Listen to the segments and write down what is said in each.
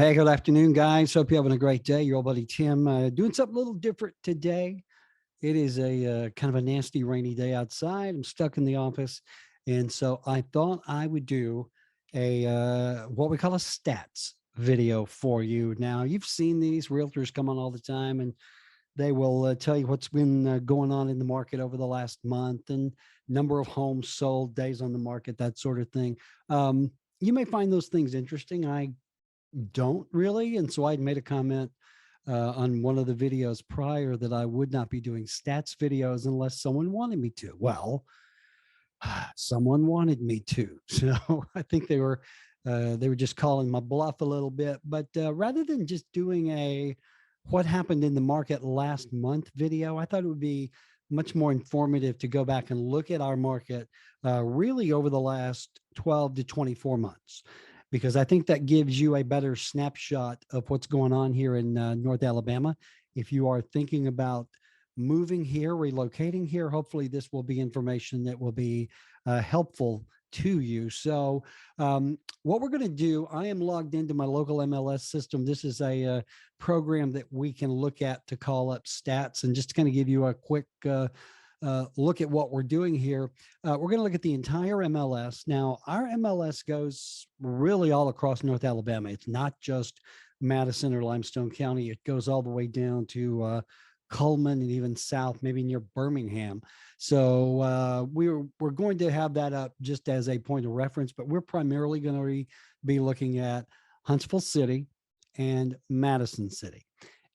Hey, good afternoon, guys. Hope you're having a great day. Your old buddy Tim doing something a little different today. It is a kind of a nasty, rainy day outside. I'm stuck in the office, and so I thought I would do a what we call a stats video for you. Now, you've seen these realtors come on all the time, and they will tell you what's been going on in the market over the last month and number of homes sold, days on the market, that sort of thing. You may find those things interesting. I don't really. And so I'd made a comment on one of the videos prior that I would not be doing stats videos unless someone wanted me to. Well, someone wanted me to. So I think they were just calling my bluff a little bit. But rather than just doing a what happened in the market last month video, I thought it would be much more informative to go back and look at our market really over the last 12 to 24 months, because I think that gives you a better snapshot of what's going on here in North Alabama. If you are thinking about moving here, relocating here, hopefully this will be information that will be helpful to you. So what we're going to do, I am logged into my local MLS system. This is a program that we can look at to call up stats. And just to kind of give you a quick look at what we're doing here. We're going to look at the entire MLS. Now, our MLS goes really all across North Alabama. It's not just Madison or Limestone County. It goes all the way down to Cullman and even south, maybe near Birmingham. So we're going to have that up just as a point of reference, but we're primarily going to be looking at Huntsville City and Madison City.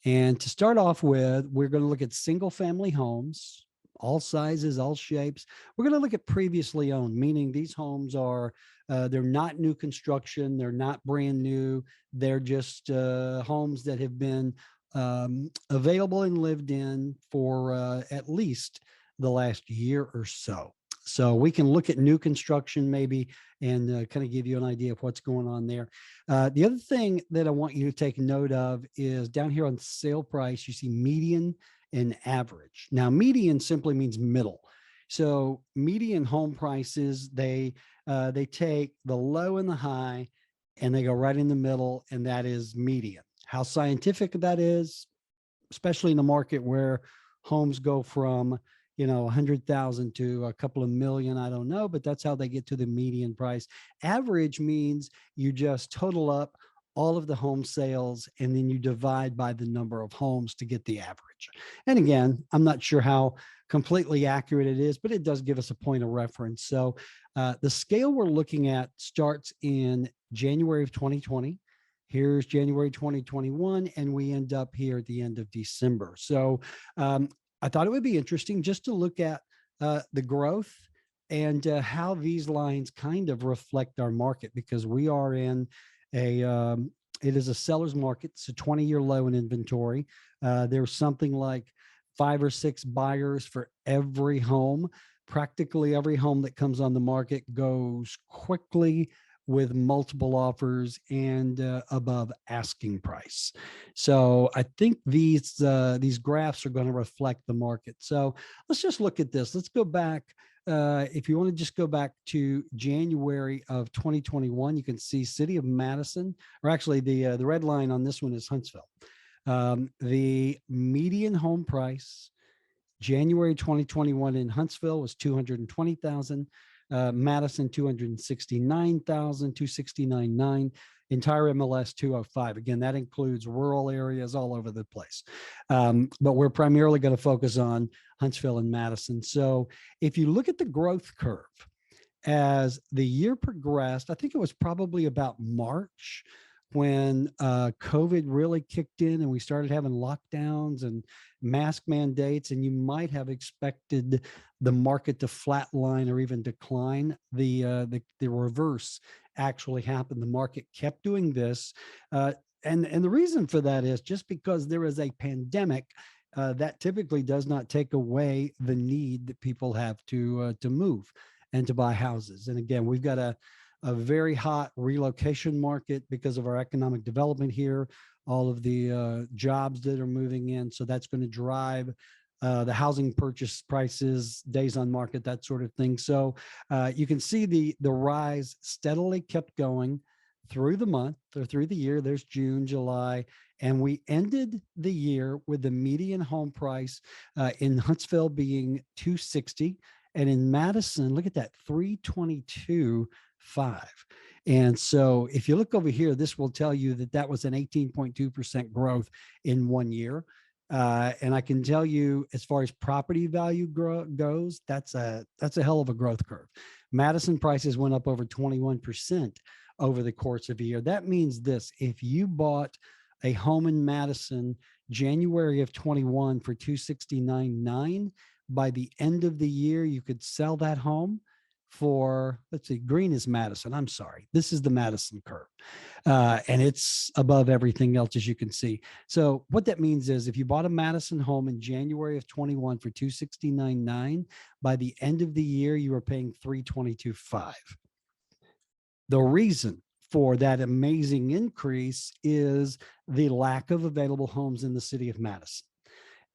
And to start off with, we're going to look at single family homes, all sizes, all shapes. We're going to look at previously owned, meaning these homes are, they're not new construction. They're not brand new. They're just homes that have been available and lived in for at least the last year or so. So we can look at new construction maybe and kind of give you an idea of what's going on there. The other thing that I want you to take note of is down here on sale price, you see median and average. Now, median simply means middle. So median home prices, they take the low and the high and they go right in the middle, and that is median. How scientific that is, especially in a market where homes go from 100,000 to a couple of million, I don't know, but that's how they get to the median price. Average means you just total up all of the home sales and then you divide by the number of homes to get the average. And again, I'm not sure how completely accurate it is, but it does give us a point of reference. So the scale we're looking at starts in January of 2020. Here's January 2021, and we end up here at the end of December. So I thought it would be interesting just to look at the growth and how these lines kind of reflect our market, because we are in it is a seller's market. It's a 20-year low in inventory. There's something like 5 or 6 buyers for every home. Practically every home that comes on the market goes quickly with multiple offers and above asking price. So I think these graphs are going to reflect the market. So let's just look at this. Let's go back. If you want to just go back to January of 2021, you can see City of Madison, or actually the red line on this one is Huntsville. The median home price January 2021 in Huntsville was $220,000. Madison 269,000, 269.9, entire MLS 205. Again, that includes rural areas all over the place. But we're primarily going to focus on Huntsville and Madison. So if you look at the growth curve as the year progressed, I think it was probably about March when COVID really kicked in and we started having lockdowns and mask mandates, and you might have expected the market to flatline or even decline. The reverse actually happened. The market kept doing this. And the reason for that is just because there is a pandemic, that typically does not take away the need that people have to move and to buy houses. And again, we've got a very hot relocation market because of our economic development here, all of the jobs that are moving in. So that's going to drive the housing purchase prices, days on market, that sort of thing. So you can see the rise steadily kept going. through the month or through the year. There's June, July, and we ended the year with the median home price in Huntsville being 260, and in Madison, look at that, 322.5. And so if you look over here, this will tell you that that was an 18.2% growth in 1 year. And I can tell you, as far as property value goes, that's a hell of a growth curve. Madison prices went up over 21% over the course of a year. That means this: if you bought a home in Madison January of 21 for 269.9, by the end of the year, you could sell that home for, let's see, green is Madison. I'm sorry. This is the Madison curve. And it's above everything else, as you can see. So what that means is if you bought a Madison home in January of 21 for 269.9, by the end of the year, you were paying 322.5. The reason for that amazing increase is the lack of available homes in the city of Madison.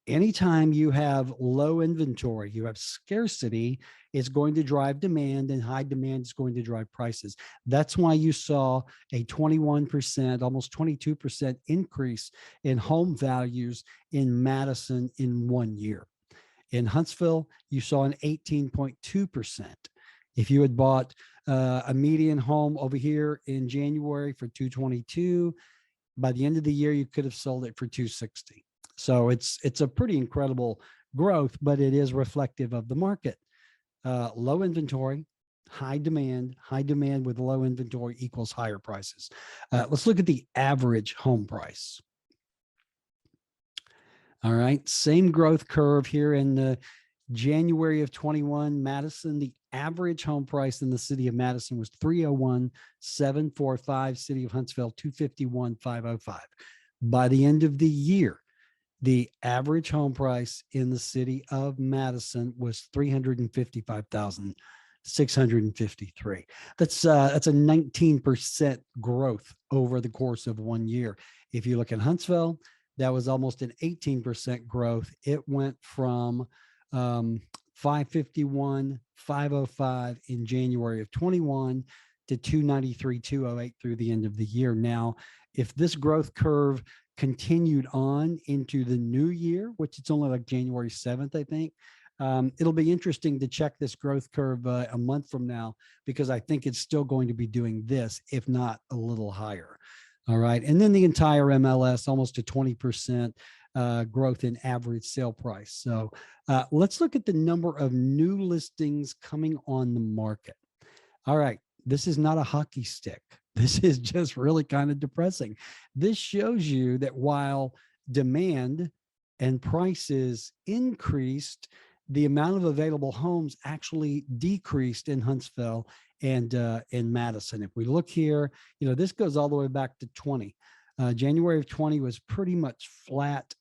Anytime you have low inventory, you have scarcity, it's going to drive demand, and high demand is going to drive prices. That's why you saw a 21%, almost 22% increase in home values in Madison in 1 year. In Huntsville, you saw an 18.2%. If you had bought a median home over here in January for 222, by the end of the year, you could have sold it for 260. So it's a pretty incredible growth, but it is reflective of the market. Low inventory, high demand with low inventory equals higher prices. Let's look at the average home price. All right, same growth curve here in January of 21, Madison. The average home price in the city of Madison was 301,745. City of Huntsville, 251,505. By the end of the year, the average home price in the city of Madison was 355,653. That's a 19% growth over the course of 1 year. If you look at Huntsville, that was almost an 18% growth. It went from 551, 505 in January of 21 to 293, 208 through the end of the year. Now, if this growth curve continued on into the new year, which it's only like January 7th, I think, it'll be interesting to check this growth curve a month from now, because I think it's still going to be doing this, if not a little higher. All right. And then the entire MLS, almost a 20% growth in average sale price. So let's look at the number of new listings coming on the market. All right. This is not a hockey stick. This is just really kind of depressing. This shows you that while demand and prices increased, the amount of available homes actually decreased in Huntsville and in Madison. If we look here, this goes all the way back to 20. January of 20 was pretty much flat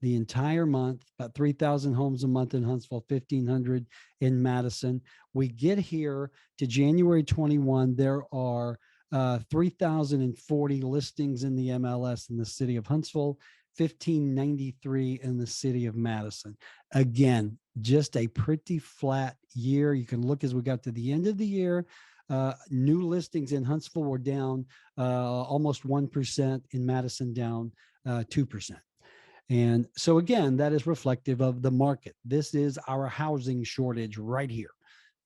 the entire month, about 3,000 homes a month in Huntsville, 1,500 in Madison. We get here to January 21, there are 3,040 listings in the MLS in the city of Huntsville, 1,593 in the city of Madison. Again, just a pretty flat year. You can look as we got to the end of the year. New listings in Huntsville were down almost 1%, in Madison down 2%. And so again, that is reflective of the market. This is our housing shortage right here.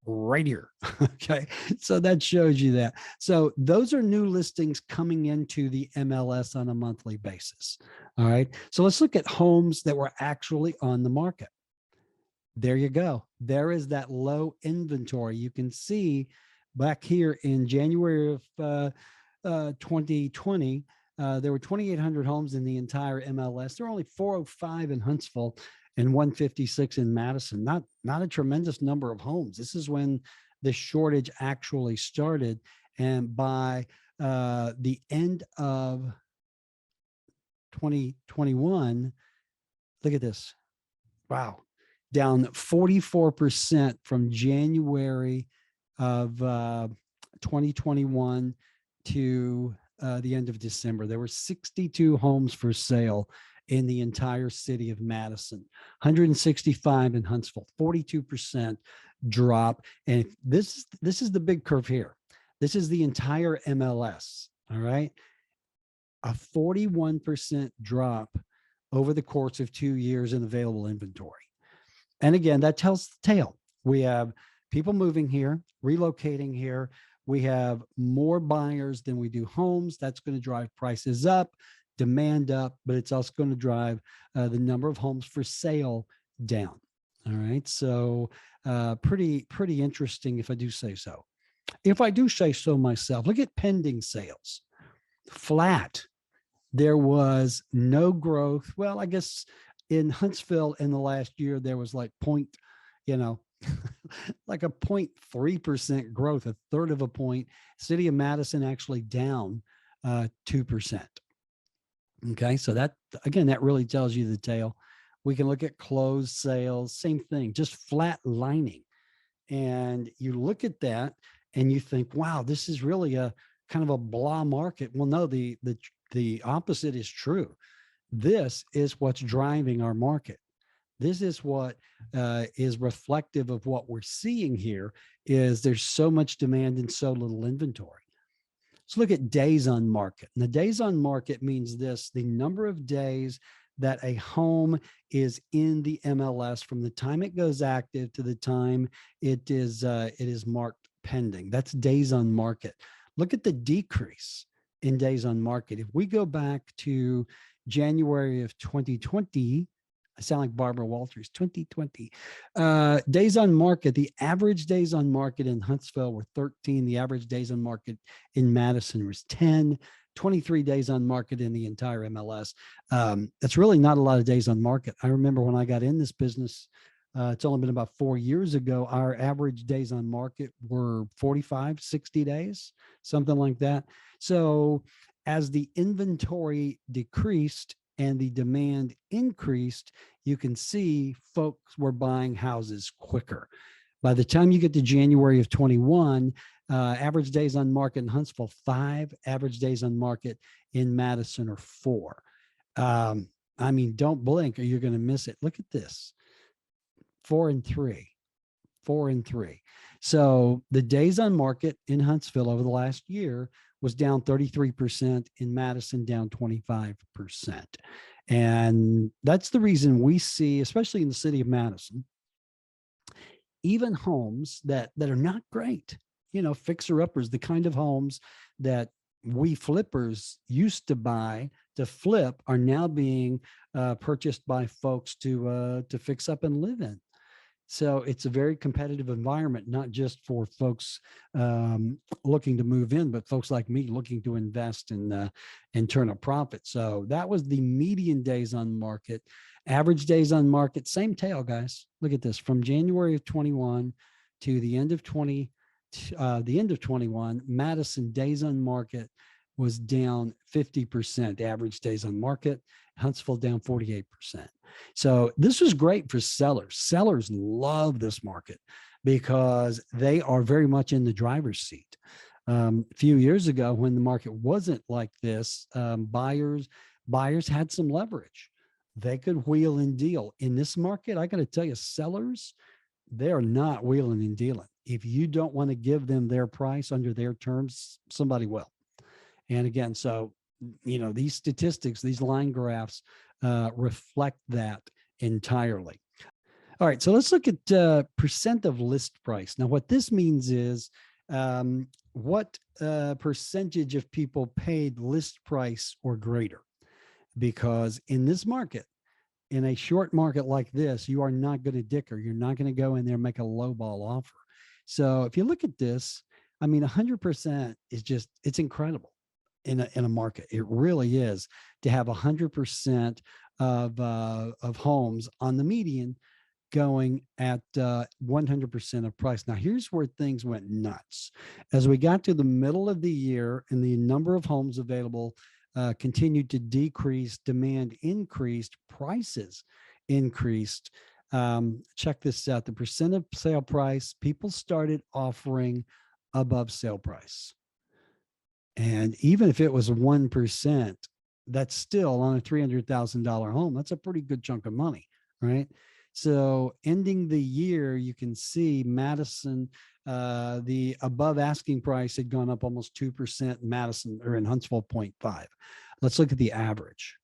Okay. So that shows you that. So those are new listings coming into the MLS on a monthly basis. All right. So let's look at homes that were actually on the market. There you go. There is that low inventory. You can see back here in January of 2020, there were 2,800 homes in the entire MLS. There were only 405 in Huntsville and 156 in Madison. Not a tremendous number of homes. This is when the shortage actually started. And by the end of 2021, look at this. Wow. Down 44% from January of 2021 to the end of December. There were 62 homes for sale in the entire city of Madison, 165 in Huntsville, 42% drop. And this is the big curve here. This is the entire MLS. All right. A 41% drop over the course of 2 years in available inventory. And again, that tells the tale. We have people moving here, relocating here. We have more buyers than we do homes. That's going to drive prices up, demand up, but it's also going to drive the number of homes for sale down. All right. So pretty interesting, if I do say so. If I do say so myself, look at pending sales. Flat. There was no growth. Well, I guess in Huntsville in the last year, there was like you know, like a 0.3% growth, a third of a point. City of Madison actually down 2%. Okay. So that, again, that really tells you the tale. We can look at closed sales, same thing, just flat lining. And you look at that and you think, wow, this is really a kind of a blah market. Well, no, the opposite is true. This is what's driving our market. This is what is reflective of what we're seeing here is there's so much demand and so little inventory. Let's look at days on market. And the days on market means this, the number of days that a home is in the MLS from the time it goes active to the time it is marked pending. That's days on market. Look at the decrease in days on market. If we go back to January of 2020, I sound like Barbara Walters, 2020. Days on market, the average days on market in Huntsville were 13. The average days on market in Madison was 10, 23 days on market in the entire MLS. That's really not a lot of days on market. I remember when I got in this business, it's only been about 4 years ago, our average days on market were 45, 60 days, something like that. So as the inventory decreased and the demand increased, you can see folks were buying houses quicker. By the time you get to January of 21, average days on market in Huntsville, 5, average days on market in Madison are 4. I mean, don't blink or you're going to miss it. Look at this, 4 and 3, 4 and 3. So the days on market in Huntsville over the last year was down 33%, in Madison down 25%. And that's the reason we see, especially in the city of Madison, even homes that are not great, fixer-uppers, the kind of homes that we flippers used to buy to flip are now being purchased by folks to fix up and live in. So it's a very competitive environment, not just for folks looking to move in, but folks like me looking to invest and turn a profit. So that was the median days on market. Average days on market, same tale, guys. Look at this, from January of 21 to the end of 21, Madison days on market was down 50%, average days on market. Huntsville down 48%. So this was great for sellers. Sellers love this market because they are very much in the driver's seat. A few years ago, when the market wasn't like this, buyers had some leverage. They could wheel and deal. In this market, I got to tell you, sellers, they're not wheeling and dealing. If you don't want to give them their price under their terms, somebody will. And again, so, these statistics, these line graphs reflect that entirely. All right, so let's look at percent of list price. Now, what this means is what percentage of people paid list price or greater. Because in this market, in a short market like this, you are not going to dicker. You're not going to go in there and make a lowball offer. So if you look at this, I mean, 100% is just, it's incredible in a market. It really is to have 100% of homes on the median going at 100% of price. Now, here's where things went nuts. As we got to the middle of the year and the number of homes available continued to decrease, demand increased, prices increased. Check this out. The percent of sale price, people started offering above sale price. And even if it was 1%, that's still on a $300,000 home. That's a pretty good chunk of money, right? So ending the year, you can see Madison, the above asking price had gone up almost 2%. Madison or in Huntsville, 0.5. Let's look at the average.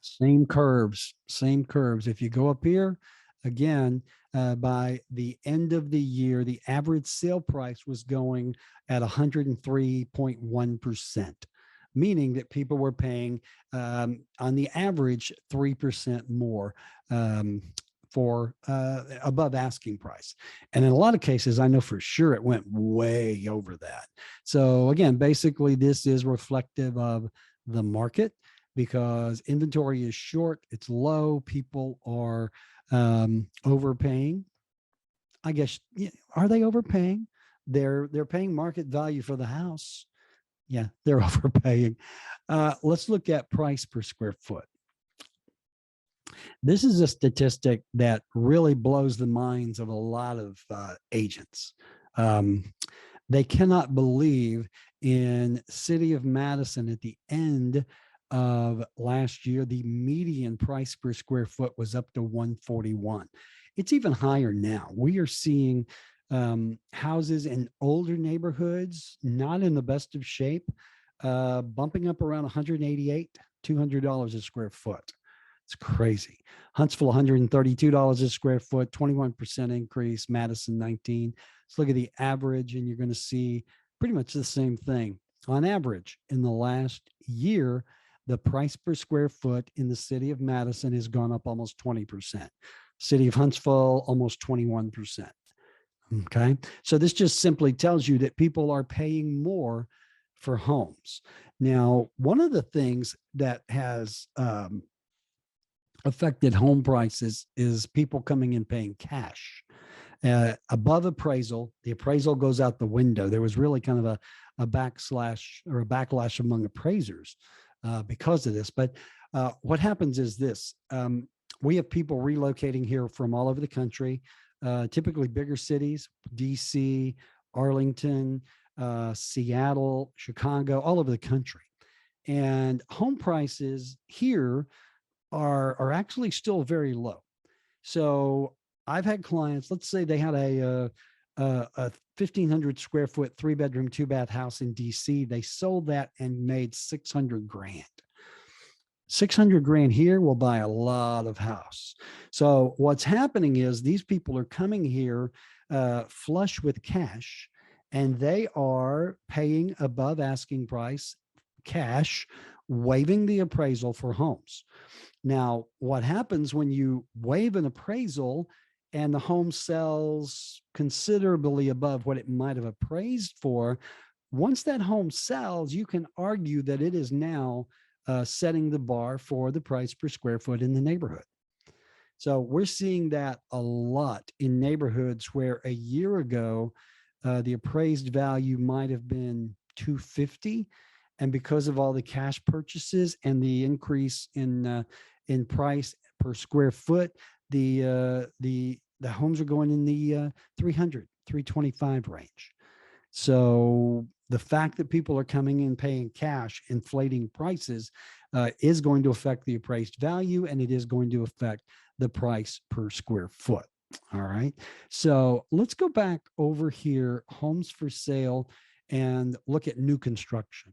Same curves, same curves. If you go up here, again, by the end of the year, the average sale price was going at 103.1%, meaning that people were paying on the average 3% more for above asking price. And in a lot of cases, I know for sure it went way over that. So again, basically this is reflective of the market because inventory is short, it's low, people are overpaying. I guess, are they overpaying? They're paying market value for the house. Yeah, they're overpaying. Let's look at price per square foot. This is a statistic that really blows the minds of a lot of agents. They cannot believe in city of Madison at the end of last year, the median price per square foot was up to 141. It's even higher now. We are seeing houses in older neighborhoods, not in the best of shape, bumping up around 188, $200 a square foot. It's crazy. Huntsville, $132 a square foot, 21% increase. Madison, 19. Let's look at the average, and you're going to see pretty much the same thing. On average, in the last year, the price per square foot in the city of Madison has gone up almost 20%. City of Huntsville, almost 21%. Okay. So this just simply tells you that people are paying more for homes. Now, one of the things that has affected home prices is people coming in paying cash. Above appraisal, the appraisal goes out the window. There was really kind of a backslash or a backlash among appraisers because of this. But what happens is this. We have people relocating here from all over the country, typically bigger cities, DC, Arlington, Seattle, Chicago, all over the country. And home prices here are actually still very low. So I've had clients, let's say they had a 1,500 square foot, 3-bedroom, 2-bath house in DC. They sold that and made 600 grand. 600 grand here will buy a lot of house. So what's happening is these people are coming here flush with cash, and they are paying above asking price cash, waiving the appraisal for homes. Now, what happens when you waive an appraisal and the home sells considerably above what it might have appraised for? Once that home sells, you can argue that it is now setting the bar for the price per square foot in the neighborhood. So we're seeing that a lot in neighborhoods where a year ago, the appraised value might have been 250. And because of all the cash purchases and the increase in price per square foot, the homes are going in the 300, 325 range. So the fact that people are coming in paying cash, inflating prices, is going to affect the appraised value, and it is going to affect the price per square foot. All right. So let's go back over here, homes for sale, and look at new construction.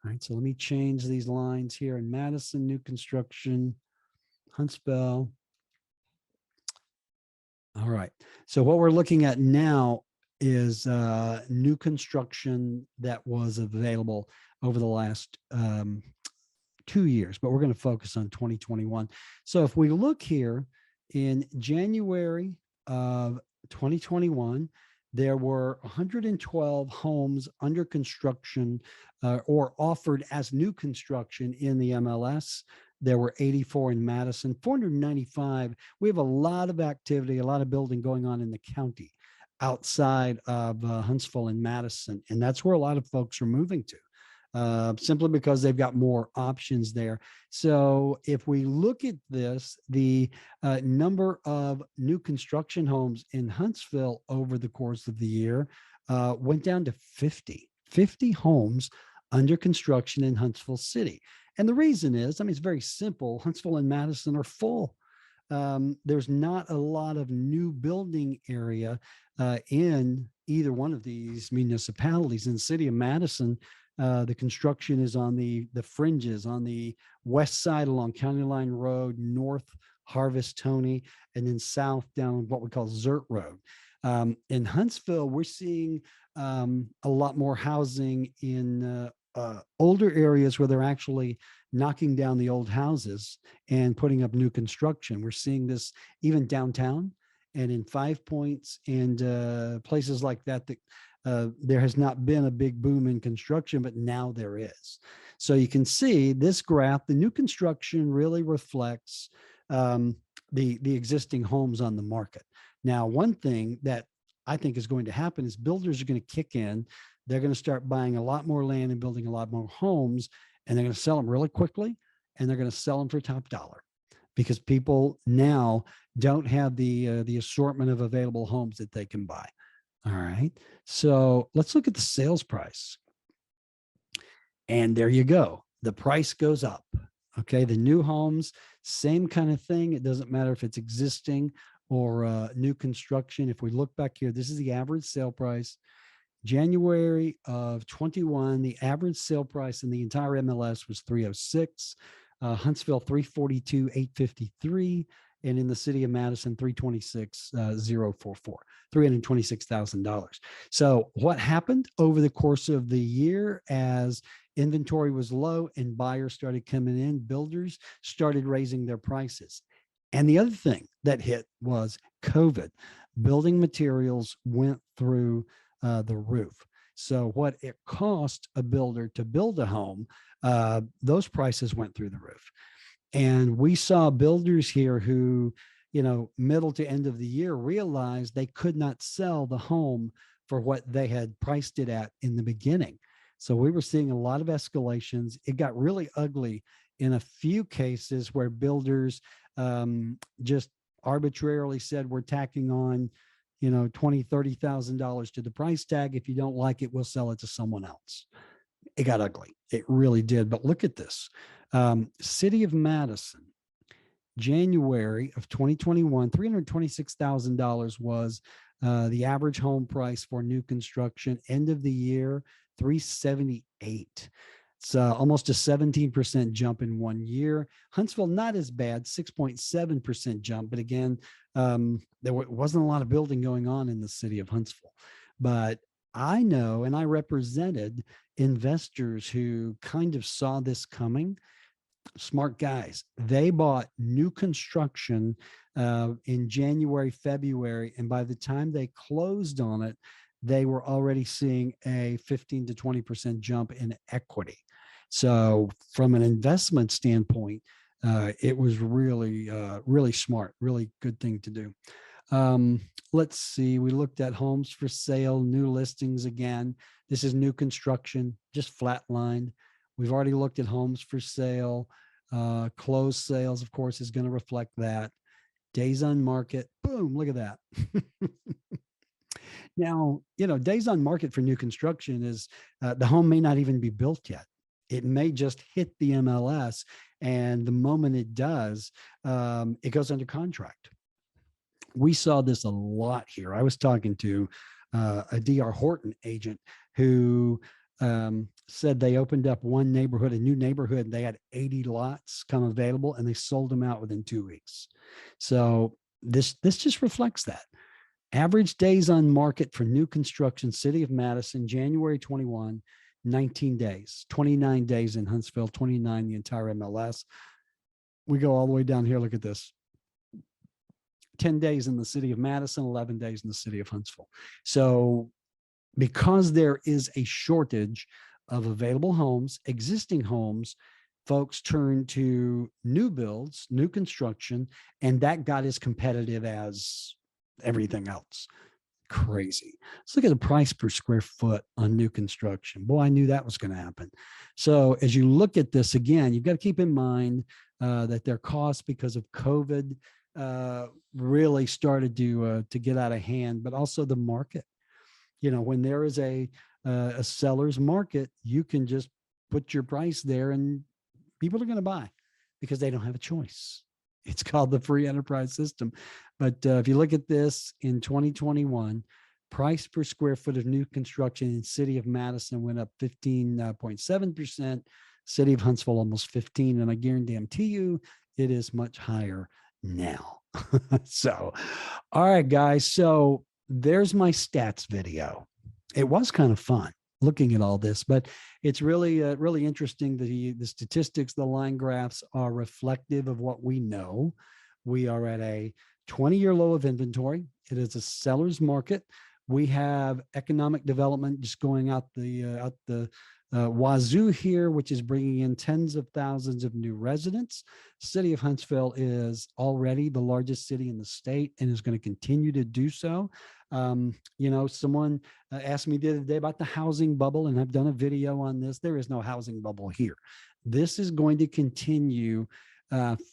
All right. So let me change these lines here in Madison, new construction, Huntsville. All right. So what we're looking at now is new construction that was available over the last 2 years, but we're going to focus on 2021. So if we look here in January of 2021, there were 112 homes under construction or offered as new construction in the MLS. There were 84 in Madison, 495. We have a lot of activity, a lot of building going on in the county outside of Huntsville and Madison. And that's where a lot of folks are moving to, simply because they've got more options there. So if we look at this, the number of new construction homes in Huntsville over the course of the year went down to 50 homes under construction in Huntsville City. And the reason is, I mean, it's very simple. Huntsville and Madison are full. there's not a lot of new building area in either one of these municipalities. In the city of Madison, the construction is on the fringes on the west side along County Line Road, north Harvest Tony, and then south down what we call Zert Road. In Huntsville, we're seeing a lot more housing in older areas where they're actually knocking down the old houses and putting up new construction. We're seeing this even downtown and in Five Points and places like that. There has not been a big boom in construction, but now there is. So you can see this graph, the new construction really reflects the existing homes on the market. Now, one thing that I think is going to happen is builders are going to kick in. They're going to start buying a lot more land and building a lot more homes, and they're going to sell them really quickly, and they're going to sell them for top dollar because people now don't have the assortment of available homes that they can buy. All right. So let's look at the sales price. And there you go. The price goes up. Okay. The new homes, same kind of thing. It doesn't matter if it's existing or new construction. If we look back here, this is the average sale price. January of 21, the average sale price in the entire MLS was 306, Huntsville 342, 853, and in the city of Madison 326, 044, $326,000. So what happened over the course of the year as inventory was low and buyers started coming in, builders started raising their prices. And the other thing that hit was COVID. Building materials went through the roof. So what it cost a builder to build a home, those prices went through the roof. And we saw builders here who, middle to end of the year realized they could not sell the home for what they had priced it at in the beginning. So we were seeing a lot of escalations. It got really ugly in a few cases where builders just arbitrarily said, we're tacking on $20,000, $30,000 to the price tag. If you don't like it, we'll sell it to someone else. It got ugly. It really did. But look at this. City of Madison, January of 2021, $326,000 was the average home price for new construction. End of the year, $378,000. It's almost a 17% jump in 1 year. Huntsville, not as bad, 6.7% jump. But again, there wasn't a lot of building going on in the city of Huntsville. But I know, and I represented investors who kind of saw this coming. Smart guys. They bought new construction in January, February, and by the time they closed on it, they were already seeing a 15 to 20% jump in equity. So from an investment standpoint, it was really, really smart, really good thing to do. Let's see. We looked at homes for sale, new listings again. This is new construction, just flatlined. We've already looked at homes for sale. Closed sales, of course, is going to reflect that. Days on market. Boom. Look at that. Now, days on market for new construction is the home may not even be built yet. It may just hit the MLS. And the moment it does, it goes under contract. We saw this a lot here. I was talking to a D.R. Horton agent who said they opened up one neighborhood, a new neighborhood. They had 80 lots come available and they sold them out within 2 weeks. So this just reflects that. Average days on market for new construction, city of Madison, January 21, 19 days, 29 days in Huntsville, 29 the entire MLS. We go all the way down here. Look at this. 10 days in the city of Madison, 11 days in the city of Huntsville. So because there is a shortage of available homes, existing homes, folks turn to new builds, new construction, and that got as competitive as everything else. Crazy. Let's look at the price per square foot on new construction. Boy, I knew that was going to happen. So as you look at this again, you've got to keep in mind that their costs because of COVID really started to get out of hand, but also the market. When there is a seller's market, you can just put your price there and people are going to buy because they don't have a choice. It's called the free enterprise system. But if you look at this in 2021, price per square foot of new construction in city of Madison went up 15.7%, city of Huntsville almost 15, and I guarantee you it is much higher now. So, all right, guys. So there's my stats video. It was kind of fun looking at all this, but it's really, really interesting that the statistics, the line graphs are reflective of what we know. We are at a 20-year low of inventory. It is a seller's market. We have economic development just going out the wazoo here, which is bringing in tens of thousands of new residents. City of Huntsville is already the largest city in the state and is going to continue to do so. Someone asked me the other day about the housing bubble, and I've done a video on this. There is no housing bubble here. This is going to continue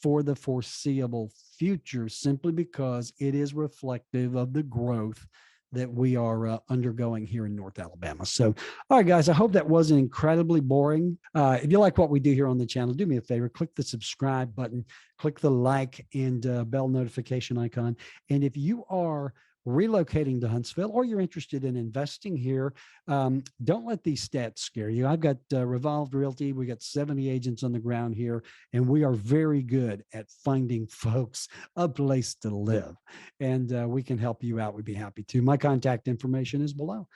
for the foreseeable future, simply because it is reflective of the growth that we are undergoing here in North Alabama. So, all right, guys, I hope that wasn't incredibly boring. If you like what we do here on the channel, do me a favor, click the subscribe button, click the like and bell notification icon. And if you are relocating to Huntsville or you're interested in investing here, don't let these stats scare you. I've got Revolved Realty. We got 70 agents on the ground here, and we are very good at finding folks a place to live, and we can help you out. We'd be happy to. My contact information is below.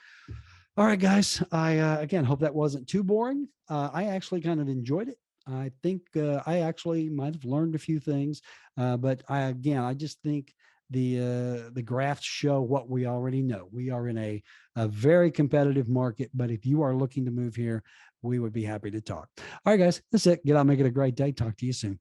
All right, guys, I again hope that wasn't too boring. I actually kind of enjoyed it. I think I actually might have learned a few things, but I just think the graphs show what we already know. We are in a very competitive market, but if you are looking to move here, we would be happy to talk. All right, guys, that's it. Get out, make it a great day. Talk to you soon.